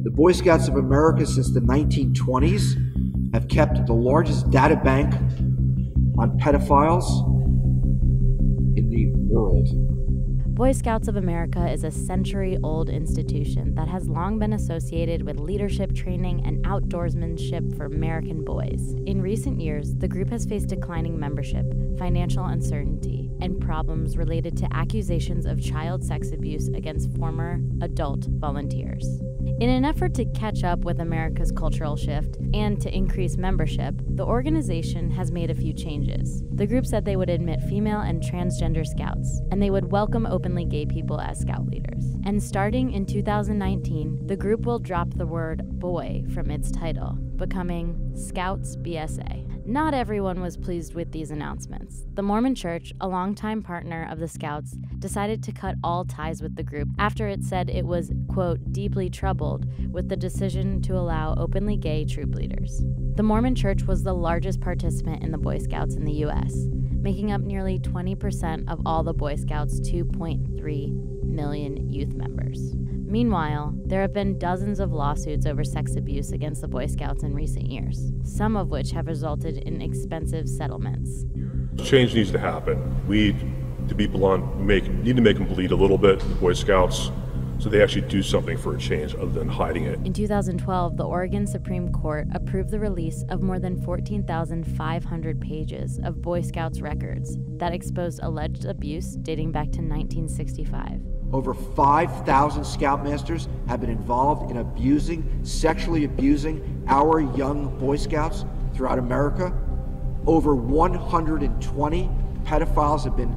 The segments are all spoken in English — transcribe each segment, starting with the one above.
The Boy Scouts of America since the 1920s have kept the largest data bank on pedophiles in the world. Boy Scouts of America is a century-old institution that has long been associated with leadership training and outdoorsmanship for American boys. In recent years, the group has faced declining membership, financial uncertainty, and problems related to accusations of child sex abuse against former adult volunteers. In an effort to catch up with America's cultural shift and to increase membership, the organization has made a few changes. The group said they would admit female and transgender scouts, and they would welcome openly gay people as scout leaders. And starting in 2019, the group will drop the word boy from its title, becoming Scouts BSA. Not everyone was pleased with these announcements. The Mormon Church, a longtime partner of the Scouts, decided to cut all ties with the group after it said it was, quote, deeply troubled with the decision to allow openly gay troop leaders. The Mormon Church was the largest participant in the Boy Scouts in the U.S., making up nearly 20% of all the Boy Scouts' 2.3 million youth members. Meanwhile, there have been dozens of lawsuits over sex abuse against the Boy Scouts in recent years, some of which have resulted in expensive settlements. Change needs to happen. We, to be blunt, need to make them bleed a little bit, the Boy Scouts, so they actually do something for a change other than hiding it. In 2012, the Oregon Supreme Court approved the release of more than 14,500 pages of Boy Scouts records that exposed alleged abuse dating back to 1965. Over 5,000 Scoutmasters have been involved in sexually abusing our young Boy Scouts throughout America. Over 120 pedophiles have been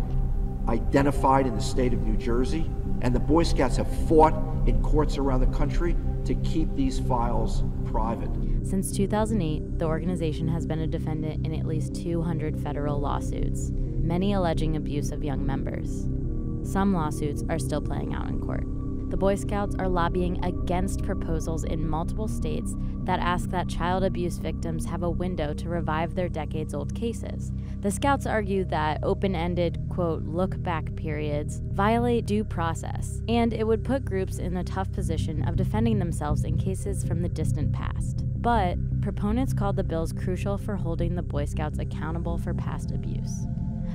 identified in the state of New Jersey, and the Boy Scouts have fought in courts around the country to keep these files private. Since 2008, the organization has been a defendant in at least 200 federal lawsuits, many alleging abuse of young members. Some lawsuits are still playing out in court. The Boy Scouts are lobbying against proposals in multiple states that ask that child abuse victims have a window to revive their decades-old cases. The Scouts argue that open-ended, quote, look-back periods violate due process, and it would put groups in a tough position of defending themselves in cases from the distant past. But proponents called the bills crucial for holding the Boy Scouts accountable for past abuse.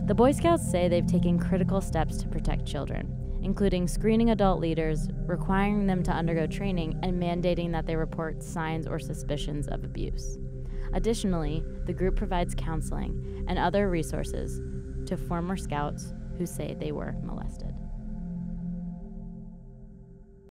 The Boy Scouts say they've taken critical steps to protect children, including screening adult leaders, requiring them to undergo training, and mandating that they report signs or suspicions of abuse. Additionally, the group provides counseling and other resources to former Scouts who say they were molested.